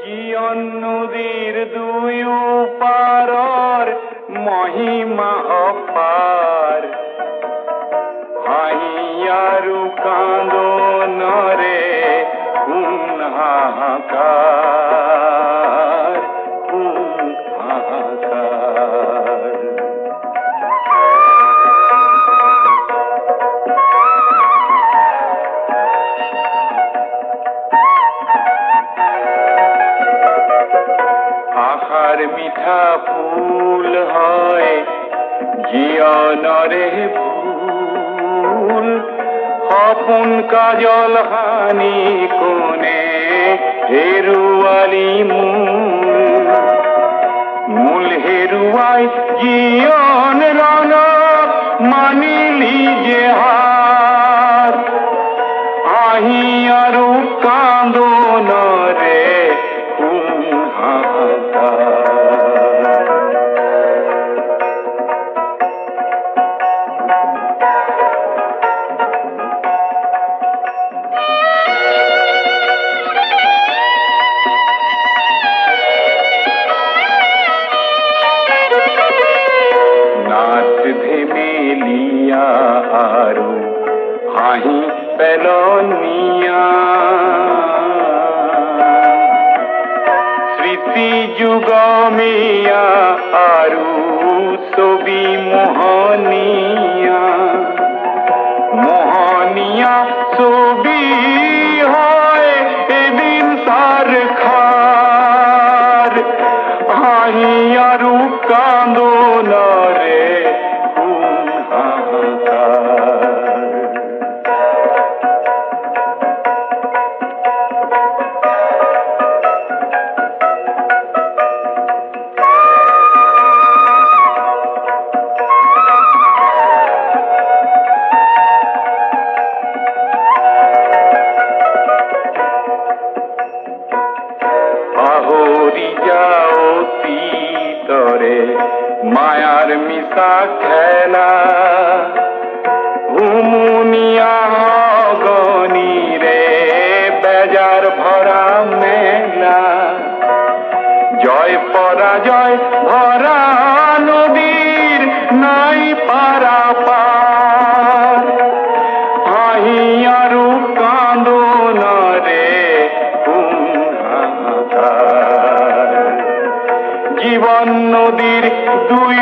জীবন নদীর দুই পারর মহিমা অপার, হাইয়ারু কান্দনরে কোন হাহাকার, কোন হাহাকার। আহার মিঠা ফুল হয় জীবনরে ফুল, হপন কাজল হানি কোনে হেরুয়ালি মূল, মূল হেরুয়াই জীবন রণ মানিলি যে হার, আহিয়ারু কান্দনরে কোন হাহাকার। নাচ ধেমেলিয়া আরু হাহি পেলনিয়া, স্মৃতি যুগ মিয়া আরু ছবি মোহনিয়া, মোহনিয়া ছবি হয় এদিন সার খার, আহিয়ারু কান্দনরে কোন হাহাকার। আহরি যাও তরে মায়ার মিশা খেলা, হুমুনিয়া গনি রে বেজার ভরা মেলা, জয় পরাজয় ভরা নদীর নাই পারাপার, আহিয়ারু কান্দনরে কোন হাহাকার। জীবন নদীর দুই